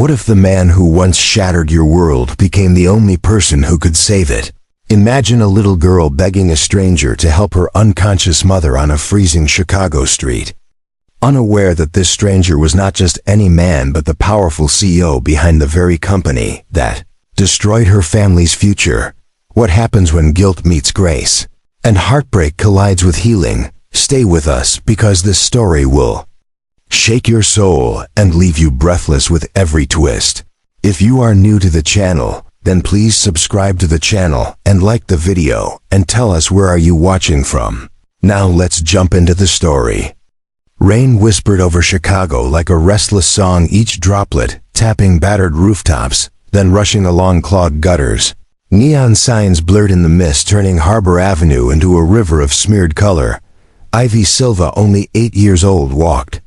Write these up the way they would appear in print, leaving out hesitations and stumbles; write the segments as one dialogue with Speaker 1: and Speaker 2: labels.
Speaker 1: What if the man who once shattered your world became the only person who could save it? Imagine a little girl begging a stranger to help her unconscious mother on a freezing Chicago street. Unaware that this stranger was not just any man but the powerful CEO behind the very company that destroyed her family's future. What happens when guilt meets grace and heartbreak collides with healing? Stay with us because this story will shake your soul and leave you breathless with every twist. If you are new to the channel, then please subscribe to the channel and like the video and tell us where are you watching from. Now let's jump into the story. Rain whispered over Chicago like a restless song, each droplet tapping battered rooftops, then rushing along clogged gutters. Neon signs blurred in the mist, turning Harbor Avenue into a river of smeared color. Ivy Silva, only 8 years old, walked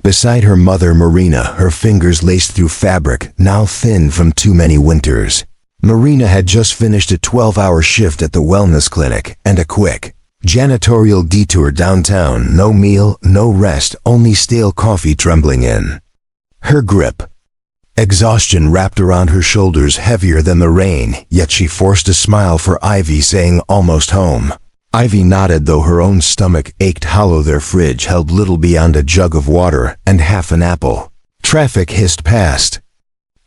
Speaker 1: beside her mother Marina, her fingers laced through fabric now thin from too many winters. Marina had just finished a 12-hour shift at the wellness clinic and a quick janitorial detour downtown. No meal, no rest, only stale coffee trembling in her grip. Exhaustion wrapped around her shoulders, heavier than the rain, yet she forced a smile for Ivy, saying, "Almost home." Ivy nodded, though her own stomach ached hollow. Their fridge held little beyond a jug of water and half an apple. Traffic hissed past,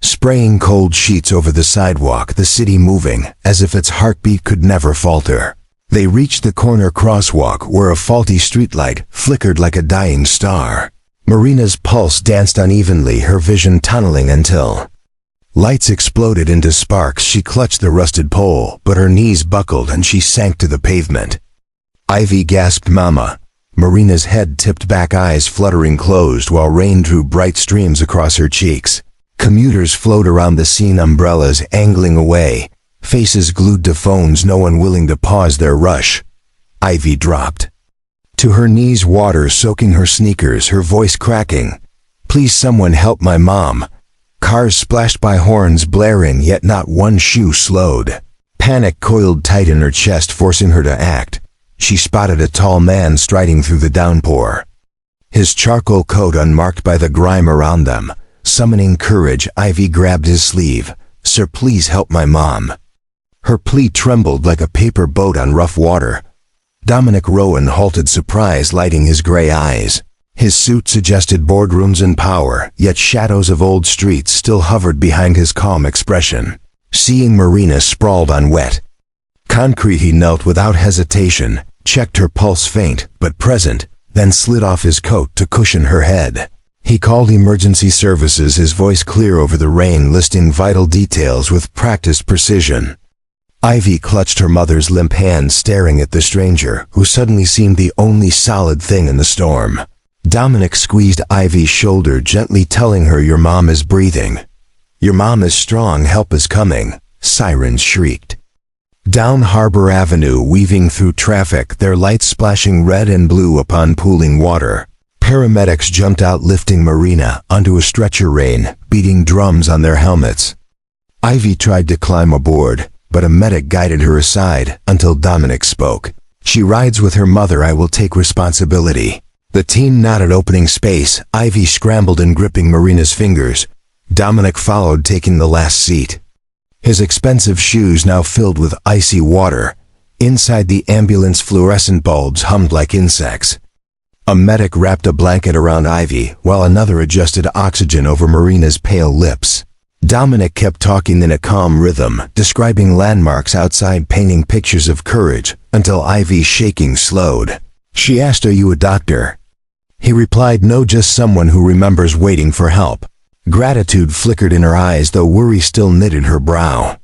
Speaker 1: spraying cold sheets over the sidewalk, the city moving as if its heartbeat could never falter. They reached the corner crosswalk where a faulty streetlight flickered like a dying star. Marina's pulse danced unevenly, her vision tunneling until lights exploded into sparks. She clutched the rusted pole, but her knees buckled and she sank to the pavement. Ivy gasped, "Mama." Marina's head tipped back, eyes fluttering closed, while rain drew bright streams across her cheeks. Commuters flowed around the scene, umbrellas angling away, faces glued to phones, no one willing to pause their rush. Ivy dropped to her knees, water soaking her sneakers, her voice cracking. "Please someone help my mom." Cars splashed by, horns blaring, yet not one shoe slowed. Panic coiled tight in her chest, forcing her to act. She spotted a tall man striding through the downpour, his charcoal coat unmarked by the grime around them. Summoning courage, Ivy grabbed his sleeve. "Sir, please help my mom." Her plea trembled like a paper boat on rough water. Dominic Rowan halted, surprise lighting his gray eyes. His suit suggested boardrooms and power, yet shadows of old streets still hovered behind his calm expression. Seeing Marina sprawled on wet concrete, he knelt without hesitation, checked her pulse, faint but present, then slid off his coat to cushion her head. He called emergency services, his voice clear over the rain, listing vital details with practiced precision. Ivy clutched her mother's limp hand, staring at the stranger, who suddenly seemed the only solid thing in the storm. Dominic squeezed Ivy's shoulder, gently telling her, "Your mom is breathing. Your mom is strong, help is coming." Sirens shrieked down Harbor Avenue, weaving through traffic, their lights splashing red and blue upon pooling water. Paramedics jumped out, lifting Marina onto a stretcher, rain beating drums on their helmets. Ivy tried to climb aboard, but a medic guided her aside until Dominic spoke. "She rides with her mother, I will take responsibility." The team nodded, opening space. Ivy scrambled and gripping Marina's fingers. Dominic followed, taking the last seat, his expensive shoes now filled with icy water. Inside the ambulance, fluorescent bulbs hummed like insects. A medic wrapped a blanket around Ivy, while another adjusted oxygen over Marina's pale lips. Dominic kept talking in a calm rhythm, describing landmarks outside, painting pictures of courage, until Ivy's shaking slowed. She asked, "Are you a doctor?" He replied, "No, just someone who remembers waiting for help." Gratitude flickered in her eyes, though worry still knitted her brow.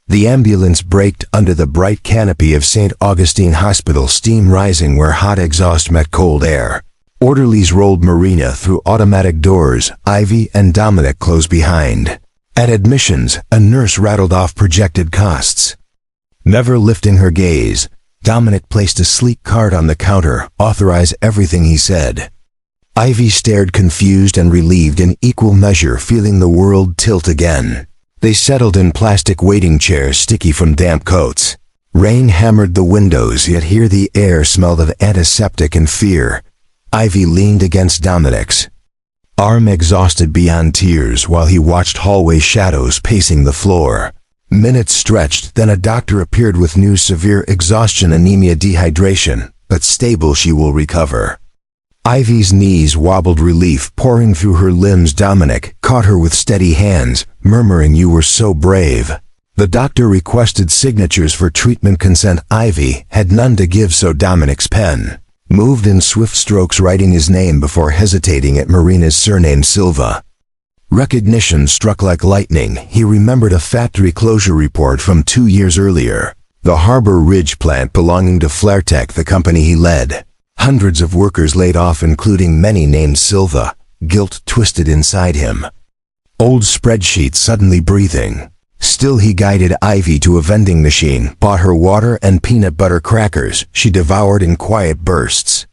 Speaker 1: The ambulance braked under the bright canopy of St. Augustine Hospital, steam rising where hot exhaust met cold air. Orderlies rolled Marina through automatic doors, Ivy and Dominic close behind. At admissions, a nurse rattled off projected costs. Never lifting her gaze, Dominic placed a sleek card on the counter, authorize everything he said. Ivy stared, confused and relieved in equal measure, feeling the world tilt again. They settled in plastic waiting chairs, sticky from damp coats. Rain hammered the windows, yet here the air smelled of antiseptic and fear. Ivy leaned against Dominic's arm exhausted beyond tears while he watched hallway shadows pacing the floor. Minutes stretched, then a doctor appeared with news: severe exhaustion, anemia, dehydration, but stable, she will recover. Ivy's knees wobbled, relief pouring through her limbs. Dominic caught her with steady hands, murmuring, "You were so brave." The doctor requested signatures for treatment consent. Ivy had none to give, so Dominic's pen moved in swift strokes, writing his name before hesitating at Marina's surname, Silva. Recognition struck like lightning. He remembered a factory closure report from 2 years earlier. The Harbor Ridge plant belonging to Flairtech, the company he led. Hundreds of workers laid off, including many named Silva. Guilt twisted inside him. Old spreadsheet suddenly breathing. Still, he guided Ivy to a vending machine, bought her water and peanut butter crackers she devoured in quiet bursts.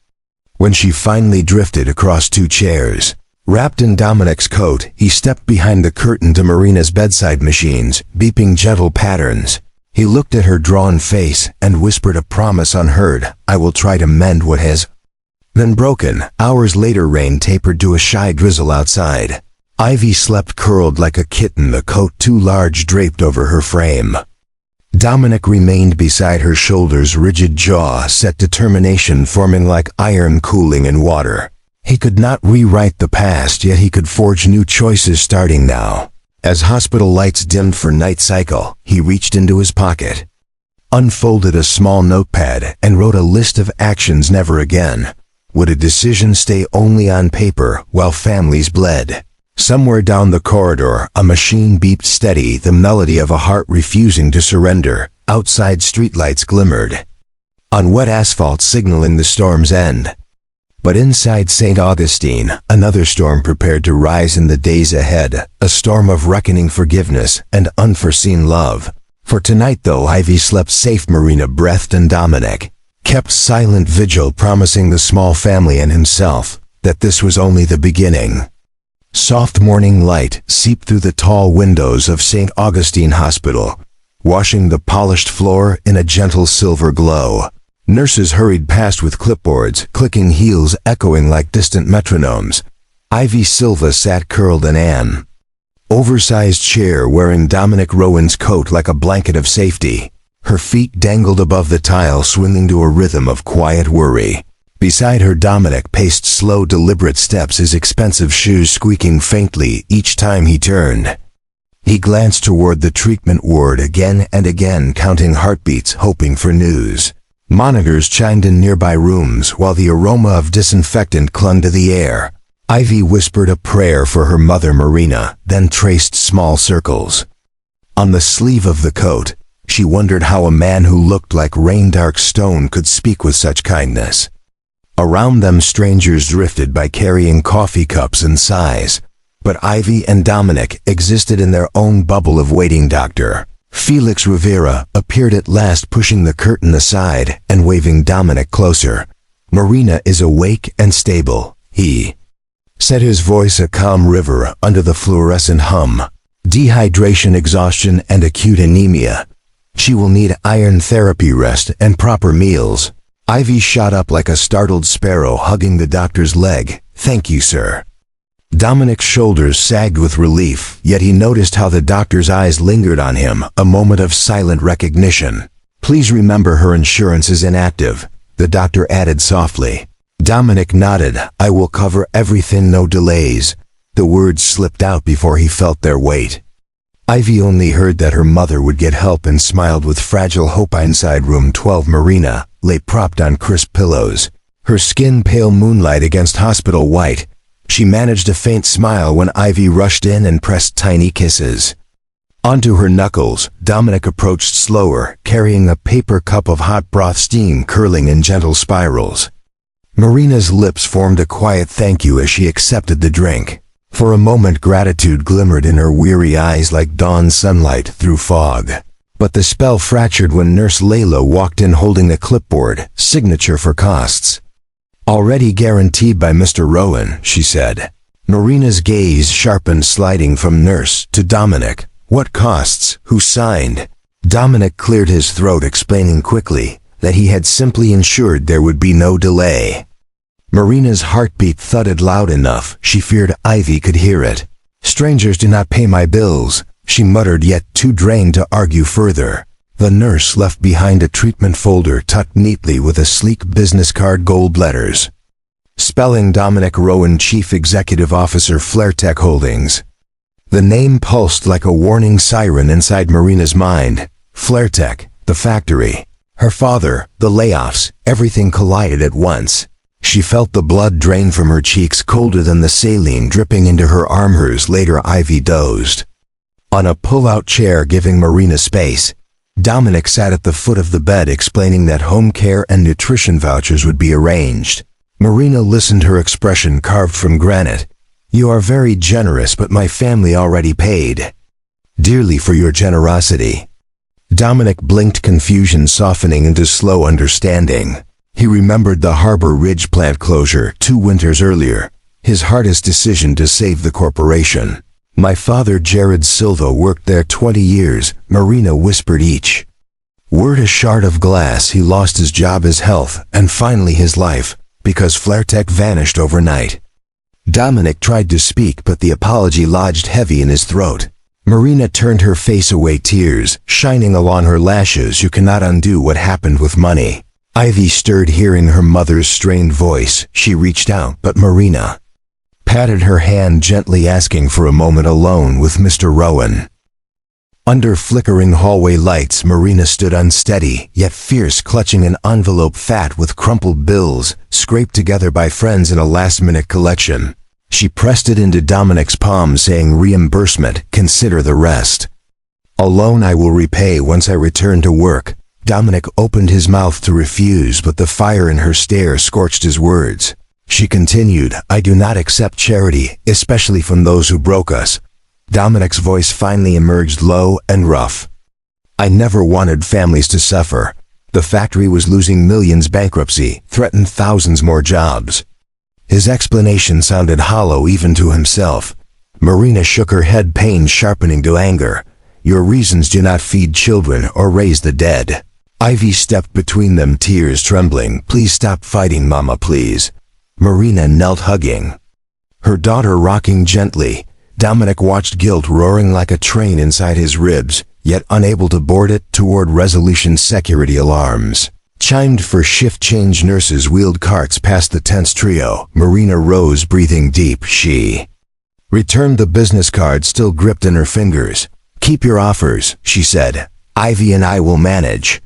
Speaker 1: When she finally drifted across 2 chairs, wrapped in Dominic's coat, he stepped behind the curtain to Marina's bedside machines, beeping gentle patterns. He looked at her drawn face and whispered a promise unheard: "I will try to mend what has been broken." Hours later, rain tapered to a shy drizzle outside. Ivy slept curled like a kitten, the coat too large draped over her frame. Dominic remained beside her, shoulders rigid, jaw set, determination forming like iron cooling in water. He could not rewrite the past, yet he could forge new choices starting now. As hospital lights dimmed for night cycle, he reached into his pocket, unfolded a small notepad, and wrote a list of actions. Never again would a decision stay only on paper while families bled. Somewhere down the corridor, a machine beeped steady, the melody of a heart refusing to surrender. Outside, streetlights glimmered on wet asphalt, signaling the storm's end. But inside St. Augustine, another storm prepared to rise in the days ahead, a storm of reckoning, forgiveness, and unforeseen love. For tonight, though, Ivy slept safe. Marina breathed, and Dominic kept silent vigil, promising the small family and himself that this was only the beginning. Soft morning light seeped through the tall windows of St. Augustine Hospital, washing the polished floor in a gentle silver glow. Nurses hurried past with clipboards, clicking heels echoing like distant metronomes. Ivy Silva sat curled in an oversized chair, wearing Dominic Rowan's coat like a blanket of safety. Her feet dangled above the tile, swinging to a rhythm of quiet worry. Beside her, Dominic paced slow, deliberate steps, his expensive shoes squeaking faintly each time he turned. He glanced toward the treatment ward again and again, counting heartbeats, hoping for news. Monitors chimed in nearby rooms while the aroma of disinfectant clung to the air. Ivy whispered a prayer for her mother Marina, then traced small circles on the sleeve of the coat. She wondered how a man who looked like rain-dark stone could speak with such kindness. Around them, strangers drifted by, carrying coffee cups and sighs. But Ivy and Dominic existed in their own bubble of waiting. Dr. Felix Rivera appeared at last, pushing the curtain aside and waving Dominic closer. "Marina is awake and stable," he said, his voice a calm river under the fluorescent hum. "Dehydration, exhaustion, and acute anemia. She will need iron therapy, rest, and proper meals." Ivy shot up like a startled sparrow, hugging the doctor's leg. "Thank you, sir." Dominic's shoulders sagged with relief, yet he noticed how the doctor's eyes lingered on him, a moment of silent recognition. "Please remember her insurance is inactive," the doctor added softly. Dominic nodded. "I will cover everything, no delays." The words slipped out before he felt their weight. Ivy only heard that her mother would get help and smiled with fragile hope. Inside room 12, Marina lay propped on crisp pillows, her skin pale moonlight against hospital white. She managed a faint smile when Ivy rushed in and pressed tiny kisses onto her knuckles. Dominic approached slower, carrying a paper cup of hot broth, steam curling in gentle spirals. Marina's lips formed a quiet thank you as she accepted the drink. For a moment, gratitude glimmered in her weary eyes like dawn sunlight through fog. But the spell fractured when Nurse Layla walked in holding a clipboard, "Signature for costs. Already guaranteed by Mr. Rowan," she said. Marina's gaze sharpened, sliding from Nurse to Dominic. "What costs? Who signed?" Dominic cleared his throat, explaining quickly that he had simply ensured there would be no delay. Marina's heartbeat thudded loud enough she feared Ivy could hear it. "Strangers do not pay my bills," she muttered, yet too drained to argue further. The nurse left behind a treatment folder tucked neatly with a sleek business card, gold letters spelling Dominic Rowan, Chief Executive Officer, Flairtech Holdings. The name pulsed like a warning siren inside Marina's mind. Flairtech, the factory, her father, the layoffs, everything collided at once. She felt the blood drain from her cheeks, colder than the saline dripping into her arm. Hours later, Ivy dozed on a pull-out chair, giving Marina space. Dominic sat at the foot of the bed, explaining that home care and nutrition vouchers would be arranged. Marina listened, her expression carved from granite. "You are very generous, but my family already paid dearly for your generosity." Dominic blinked, confusion softening into slow understanding. He remembered the Harbor Ridge plant closure 2 winters earlier, his hardest decision to save the corporation. "My father, Jared Silva, worked there 20 years, Marina whispered, each word a shard of glass. He lost his job, his health, and finally his life, because Flairtech vanished overnight. Dominic tried to speak, but the apology lodged heavy in his throat. Marina turned her face away, tears shining along her lashes. "You cannot undo what happened with money." Ivy stirred, hearing her mother's strained voice. She reached out, but Marina patted her hand gently, asking for a moment alone with Mr. Rowan. Under flickering hallway lights, Marina stood unsteady, yet fierce, clutching an envelope fat with crumpled bills, scraped together by friends in a last-minute collection. She pressed it into Dominic's palm, saying, "Reimbursement, consider the rest. A loan I will repay once I return to work." Dominic opened his mouth to refuse, but the fire in her stare scorched his words. She continued, "I do not accept charity, especially from those who broke us." Dominic's voice finally emerged, low and rough. "I never wanted families to suffer. The factory was losing millions, bankruptcy threatened thousands more jobs." His explanation sounded hollow even to himself. Marina shook her head, pain sharpening to anger. "Your reasons do not feed children or raise the dead." Ivy stepped between them, tears trembling. "Please stop fighting, Mama, please." Marina knelt, hugging her daughter, rocking gently. Dominic watched, guilt roaring like a train inside his ribs, yet unable to board it. Toward resolution, security alarms chimed for shift change. Nurses wheeled carts past the tense trio. Marina rose, breathing deep. She returned the business card still gripped in her fingers. "Keep your offers," she said. "Ivy and I will manage."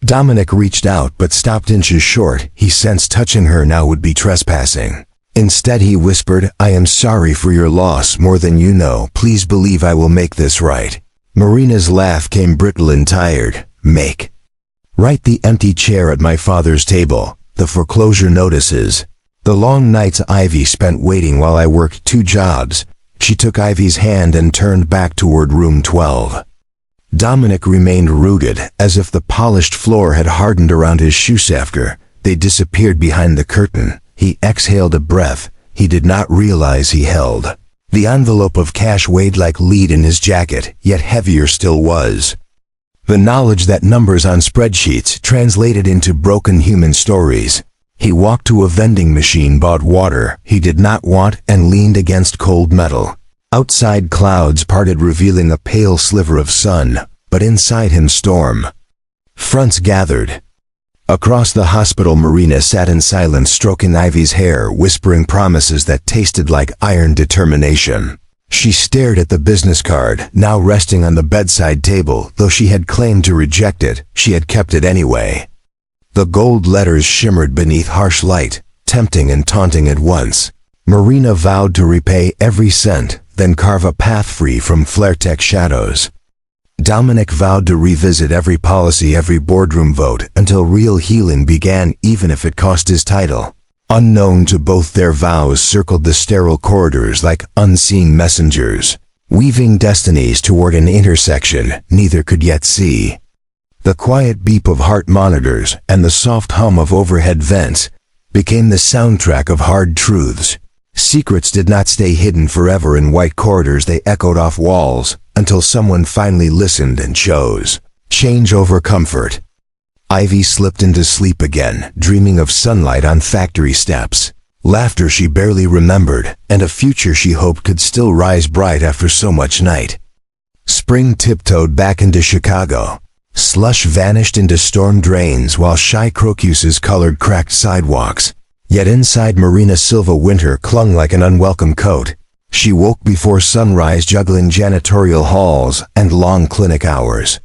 Speaker 1: Dominic reached out, but stopped inches short. He sensed touching her now would be trespassing. Instead he whispered, "I am sorry for your loss more than you know. Please believe I will make this right." Marina's laugh came brittle and tired. "Make right the empty chair at my father's table, the foreclosure notices, the long nights Ivy spent waiting while I worked 2 jobs." She took Ivy's hand and turned back toward room 12. Dominic remained rooted, as if the polished floor had hardened around his shoes. After they disappeared behind the curtain, he exhaled a breath he did not realize he held. The envelope of cash weighed like lead in his jacket, yet heavier still was the knowledge that numbers on spreadsheets translated into broken human stories. He walked to a vending machine, bought water he did not want, and leaned against cold metal. Outside, clouds parted, revealing a pale sliver of sun, but inside him storm fronts gathered. Across the hospital, Marina sat in silence, stroking Ivy's hair, whispering promises that tasted like iron determination. She stared at the business card, now resting on the bedside table. Though she had claimed to reject it, she had kept it anyway. The gold letters shimmered beneath harsh light, tempting and taunting at once. Marina vowed to repay every cent, then carve a path free from Flairtech shadows. Dominic vowed to revisit every policy, every boardroom vote, until real healing began, even if it cost his title. Unknown to both, their vows circled the sterile corridors like unseen messengers, weaving destinies toward an intersection neither could yet see. The quiet beep of heart monitors and the soft hum of overhead vents became the soundtrack of hard truths. Secrets did not stay hidden forever in white corridors, they echoed off walls, until someone finally listened and chose change over comfort. Ivy slipped into sleep again, dreaming of sunlight on factory steps, laughter she barely remembered, and a future she hoped could still rise bright after so much night. Spring tiptoed back into Chicago. Slush vanished into storm drains while shy crocuses colored cracked sidewalks. Yet inside Marina Silva winter clung like an unwelcome coat. She woke before sunrise juggling janitorial halls and long clinic hours.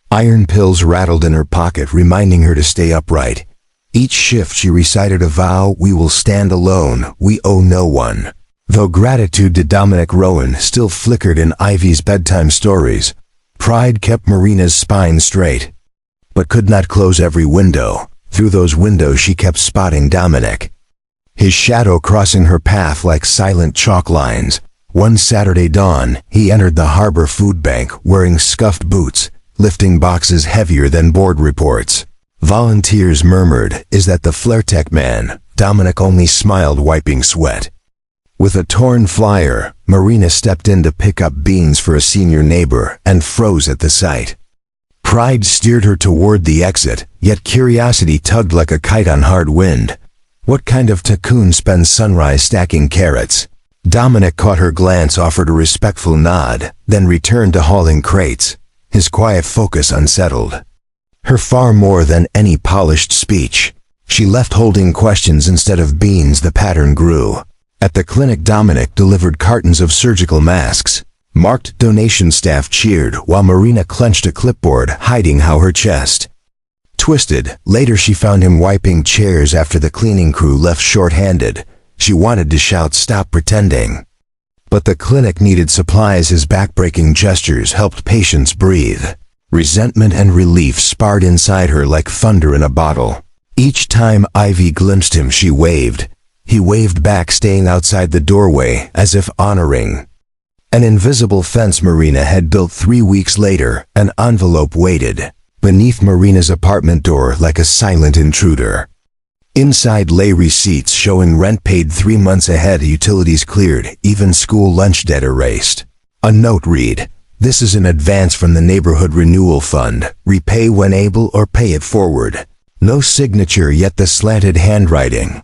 Speaker 1: Iron pills rattled in her pocket, reminding her to stay upright. Each shift she recited a vow: we will stand alone, we owe no one. Though gratitude to Dominic Rowan still flickered in Ivy's bedtime stories, pride kept Marina's spine straight, but could not close every window. Through those windows she kept spotting Dominic, his shadow crossing her path like silent chalk lines. One Saturday dawn, he entered the Harbor Food Bank wearing scuffed boots, lifting boxes heavier than board reports. Volunteers murmured, "Is that the Flairtech man?" Dominic only smiled, wiping sweat. With a torn flyer, Marina stepped in to pick up beans for a senior neighbor and froze at the sight. Pride steered her toward the exit, yet curiosity tugged like a kite on hard wind. What kind of tycoon spends sunrise stacking carrots? Dominic caught her glance, offered a respectful nod, then returned to hauling crates, his quiet focus unsettled. Her far more than any polished speech. She left holding questions instead of beans. The pattern grew. At the clinic, Dominic delivered cartons of surgical masks. Marked donation staff cheered while Marina clenched a clipboard, hiding how her chest twisted. Later she found him wiping chairs after the cleaning crew left short-handed. She wanted to shout, "Stop pretending." But the clinic needed supplies. His backbreaking gestures helped patients breathe. Resentment and relief sparred inside her like thunder in a bottle. Each time Ivy glimpsed him, she waved. He waved back, staying outside the doorway as if honoring an invisible fence Marina had built. 3 weeks later, an envelope waited beneath Marina's apartment door like a silent intruder. Inside lay receipts showing rent paid 3 months ahead, utilities cleared, even school lunch debt erased. A note read, "This is an advance from the Neighborhood Renewal Fund. Repay when able or pay it forward." No signature, yet the slanted handwriting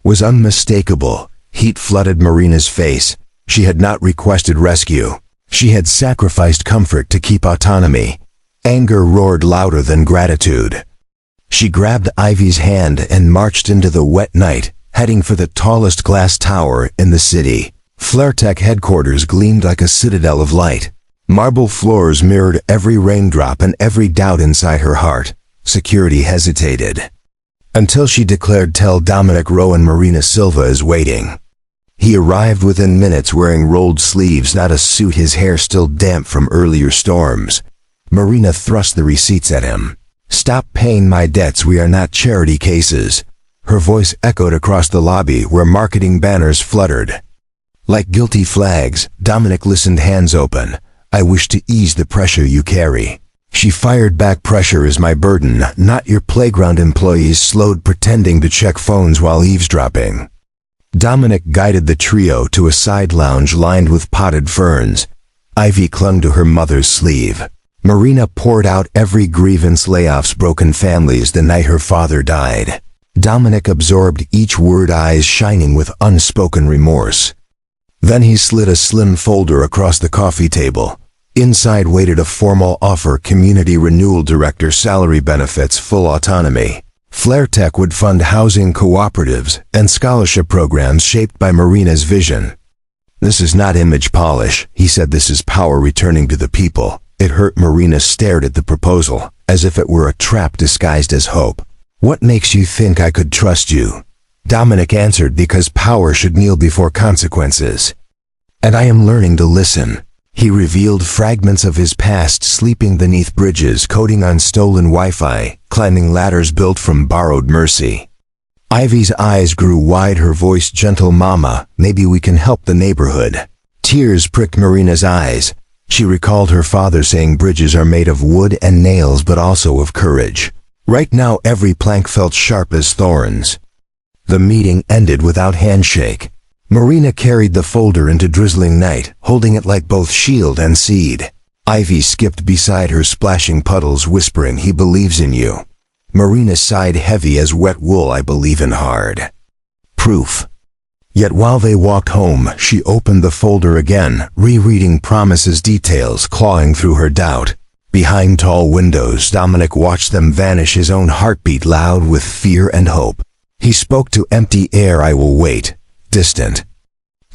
Speaker 1: was unmistakable. Heat flooded Marina's face. She had not requested rescue. She had sacrificed comfort to keep autonomy. Anger roared louder than gratitude. She grabbed Ivy's hand and marched into the wet night, heading for the tallest glass tower in the city. Flairtech headquarters gleamed like a citadel of light. Marble floors mirrored every raindrop and every doubt inside her heart. Security hesitated until she declared, "Tell Dominic Rowan Marina Silva is waiting." He arrived within minutes, wearing rolled sleeves, not a suit, his hair still damp from earlier storms. Marina thrust the receipts at him. "Stop paying my debts, we are not charity cases." Her voice echoed across the lobby where marketing banners fluttered like guilty flags. Dominic listened, hands open. "I wish to ease the pressure you carry." She fired back, "Pressure is my burden, not your playground." Employees slowed, pretending to check phones while eavesdropping. Dominic guided the trio to a side lounge lined with potted ferns. Ivy clung to her mother's sleeve. Marina poured out every grievance: layoffs, broken families, the night her father died. Dominic absorbed each word, eyes shining with unspoken remorse. Then he slid a slim folder across the coffee table. Inside waited a formal offer: community renewal director, salary, benefits, full autonomy. Flairtech would fund housing cooperatives and scholarship programs shaped by Marina's vision. "This is not image polish," he said. "This is power returning to the people." It hurt. Marina stared at the proposal as if it were a trap disguised as hope. "What makes you think I could trust you?" Dominic answered, "Because power should kneel before consequences. And I am learning to listen." He revealed fragments of his past, sleeping beneath bridges, coding on stolen Wi-Fi, climbing ladders built from borrowed mercy. Ivy's eyes grew wide, her voice gentle. "Mama, maybe we can help the neighborhood." Tears pricked Marina's eyes. She recalled her father saying bridges are made of wood and nails, but also of courage. Right now every plank felt sharp as thorns. The meeting ended without handshake. Marina carried the folder into drizzling night, holding it like both shield and seed. Ivy skipped beside her, splashing puddles, whispering, "He believes in you." Marina sighed heavy as wet wool. I believe in hard proof. Yet while they walked home, she opened the folder again, rereading promises, details clawing through her doubt. Behind tall windows, Dominic watched them vanish, his own heartbeat loud with fear and hope. He spoke to empty air. I will wait. Distant.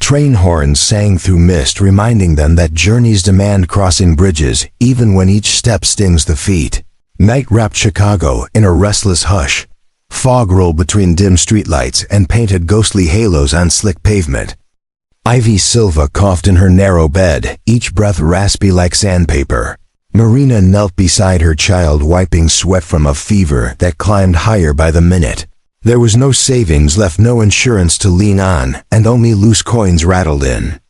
Speaker 1: Train horns sang through mist, reminding them that journeys demand crossing bridges, even when each step stings the feet. Night wrapped Chicago in a restless hush. Fog rolled between dim streetlights and painted ghostly halos on slick pavement. Ivy Silva coughed in her narrow bed, each breath raspy like sandpaper. Marina knelt beside her child, wiping sweat from a fever that climbed higher by the minute. There was no savings left, no insurance to lean on, and only loose coins rattled in.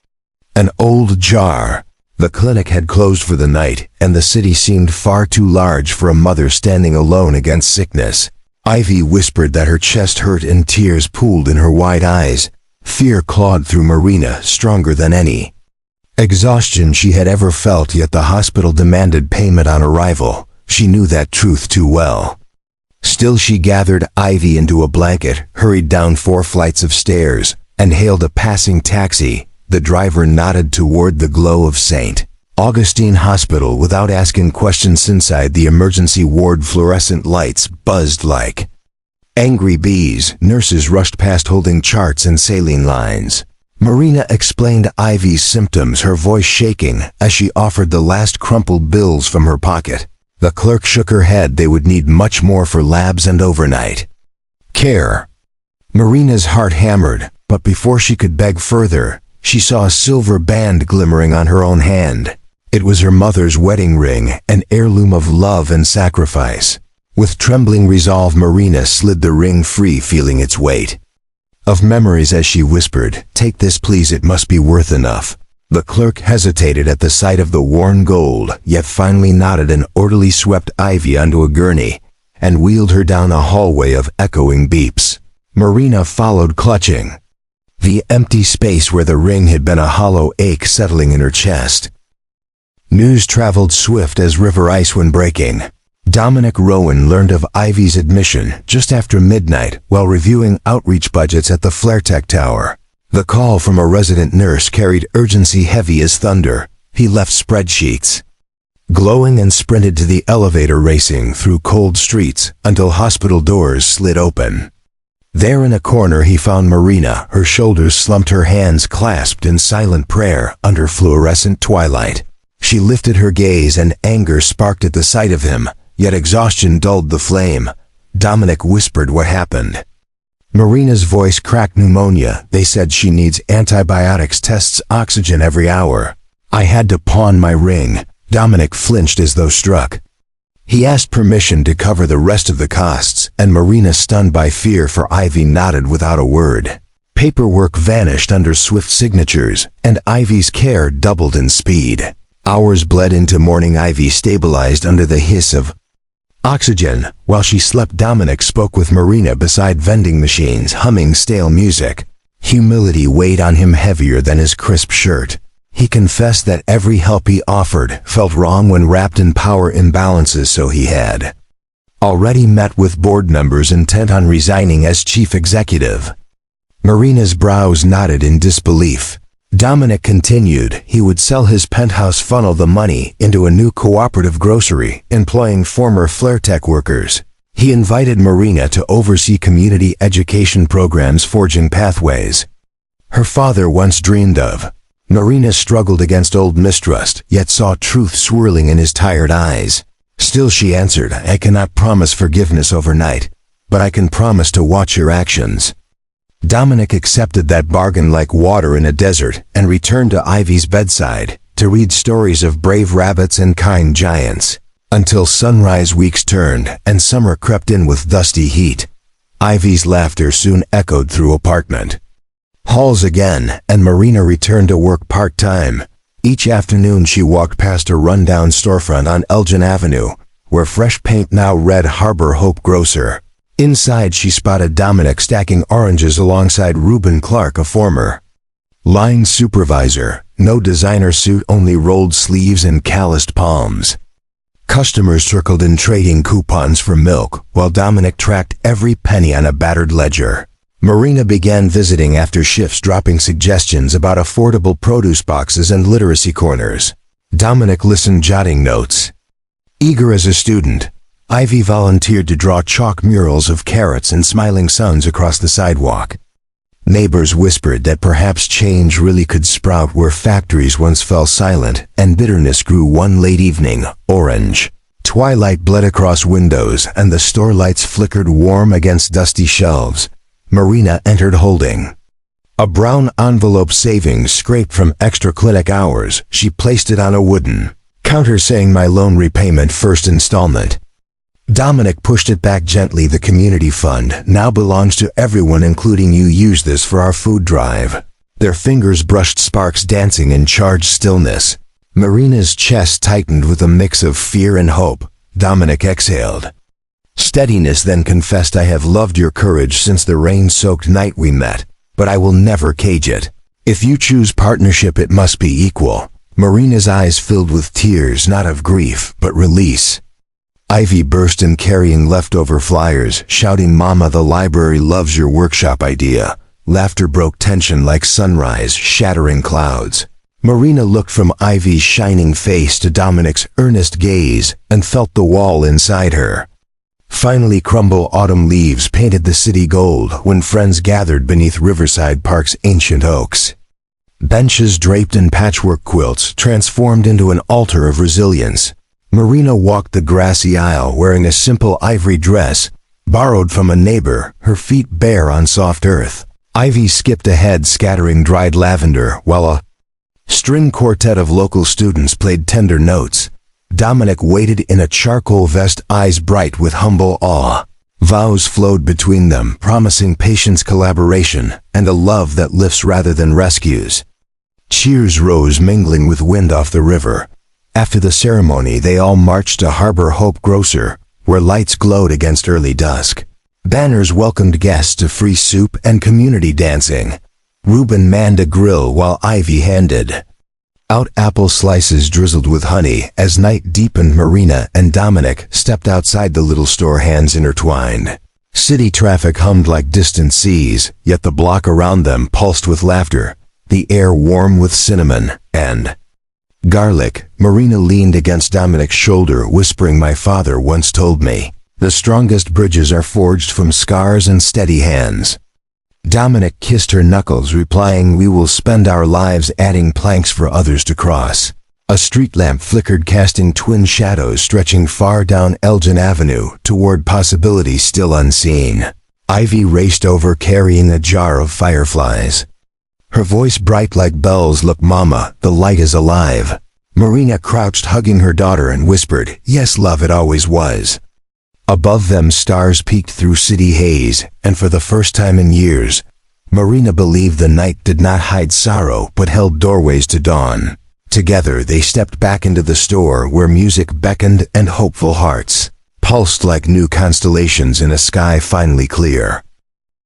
Speaker 1: An old jar. The clinic had closed for the night, and the city seemed far too large for a mother standing alone against sickness. Ivy whispered that her chest hurt and tears pooled in her wide eyes. Fear clawed through Marina, stronger than any exhaustion she had ever felt, yet the hospital demanded payment on arrival. She knew that truth too well. Still, she gathered Ivy into a blanket, hurried down 4 flights of stairs, and hailed a passing taxi. The driver nodded toward the glow of St. Augustine Hospital without asking questions. Inside the emergency ward, fluorescent lights buzzed like angry bees. Nurses rushed past holding charts and saline lines. Marina explained Ivy's symptoms, her voice shaking as she offered the last crumpled bills from her pocket. The clerk shook her head. They would need much more for labs and overnight care. Marina's heart hammered, but before she could beg further, she saw a silver band glimmering on her own hand. It was her mother's wedding ring, an heirloom of love and sacrifice. With trembling resolve, Marina slid the ring free, feeling its weight of memories as she whispered, "Take this, please, it must be worth enough." The clerk hesitated at the sight of the worn gold, yet finally nodded and orderly swept Ivy onto a gurney and wheeled her down a hallway of echoing beeps. Marina followed, clutching the empty space where the ring had been, a hollow ache settling in her chest. News traveled swift as river ice when breaking. Dominic Rowan learned of Ivy's admission just after midnight while reviewing outreach budgets at the Flaretech Tower. The call from a resident nurse carried urgency heavy as thunder. He left spreadsheets glowing and sprinted to the elevator, racing through cold streets until hospital doors slid open. There in a corner he found Marina, her shoulders slumped, her hands clasped in silent prayer under fluorescent twilight. She lifted her gaze and anger sparked at the sight of him, yet exhaustion dulled the flame. Dominic whispered what happened. Marina's voice cracked. Pneumonia. They said she needs antibiotics, tests oxygen every hour. I had to pawn my ring. Dominic flinched as though struck. He asked permission to cover the rest of the costs, and Marina, stunned by fear for Ivy, nodded without a word. Paperwork vanished under swift signatures, and Ivy's care doubled in speed. Hours bled into morning. Ivy stabilized under the hiss of oxygen. While she slept, Dominic spoke with Marina beside vending machines, humming stale music. Humility weighed on him heavier than his crisp shirt. He confessed that every help he offered felt wrong when wrapped in power imbalances, so he had already met with board members intent on resigning as chief executive. Marina's brows knotted in disbelief. Dominic continued he would sell his penthouse, funnel the money into a new cooperative grocery, employing former Flaretech workers. He invited Marina to oversee community education programs, forging pathways her father once dreamed of. Marina struggled against old mistrust, yet saw truth swirling in his tired eyes. Still, she answered, I cannot promise forgiveness overnight, but I can promise to watch your actions. Dominic accepted that bargain like water in a desert and returned to Ivy's bedside to read stories of brave rabbits and kind giants. Until sunrise, weeks turned and summer crept in with dusty heat. Ivy's laughter soon echoed through apartment halls again, and Marina returned to work part-time. Each afternoon she walked past a rundown storefront on Elgin Avenue, where fresh paint now read Harbor Hope Grocer. Inside she spotted Dominic stacking oranges alongside Reuben Clark, a former line supervisor. No designer suit, only rolled sleeves and calloused palms. Customers circled in trading coupons for milk, while Dominic tracked every penny on a battered ledger. Marina began visiting after shifts, dropping suggestions about affordable produce boxes and literacy corners. Dominic listened, jotting notes. Eager as a student, Ivy volunteered to draw chalk murals of carrots and smiling suns across the sidewalk. Neighbors whispered that perhaps change really could sprout where factories once fell silent, and bitterness grew one late evening, orange. Twilight bled across windows, and the store lights flickered warm against dusty shelves. Marina entered holding a brown envelope savings scraped from extra clinic hours. She placed it on a wooden counter, saying, "My loan repayment, first installment." Dominic pushed it back gently. "The community fund now belongs to everyone, including you. Use this for our food drive." Their fingers brushed, sparks dancing in charged stillness. Marina's chest tightened with a mix of fear and hope. Dominic exhaled. Steadiness, then confessed, "I have loved your courage since the rain-soaked night we met, but I will never cage it. If you choose partnership, it must be equal." Marina's eyes filled with tears, not of grief, but release. Ivy burst in, carrying leftover flyers, shouting, "Mama, the library loves your workshop idea." Laughter broke tension like sunrise, shattering clouds. Marina looked from Ivy's shining face to Dominic's earnest gaze and felt the wall inside her finally crumble. Autumn leaves painted the city gold when friends gathered beneath Riverside Park's ancient oaks. Benches draped in patchwork quilts transformed into an altar of resilience. Marina walked the grassy aisle wearing a simple ivory dress, borrowed from a neighbor, her feet bare on soft earth. Ivy skipped ahead, scattering dried lavender, while a string quartet of local students played tender notes. Dominic waited in a charcoal vest, eyes bright with humble awe. Vows flowed between them, promising patience, collaboration, and a love that lifts rather than rescues. Cheers rose, mingling with wind off the river. After the ceremony, they all marched to Harbor Hope Grocer, where lights glowed against early dusk. Banners welcomed guests to free soup and community dancing. Reuben manned a grill while Ivy handed out apple slices drizzled with honey. As night deepened, Marina and Dominic stepped outside the little store, hands intertwined. City traffic hummed like distant seas, yet the block around them pulsed with laughter, the air warm with cinnamon and garlic. Marina leaned against Dominic's shoulder, whispering, "My father once told me, the strongest bridges are forged from scars and steady hands." Dominic kissed her knuckles, replying, "We will spend our lives adding planks for others to cross." A street lamp flickered, casting twin shadows stretching far down Elgin Avenue toward possibilities still unseen. Ivy raced over, carrying a jar of fireflies. Her voice bright like bells, "Look, Mama, the light is alive." Marina crouched, hugging her daughter, and whispered, "Yes, love, it always was." Above them, stars peeked through city haze, and for the first time in years, Marina believed the night did not hide sorrow but held doorways to dawn. Together they stepped back into the store, where music beckoned and hopeful hearts pulsed like new constellations in a sky finally clear.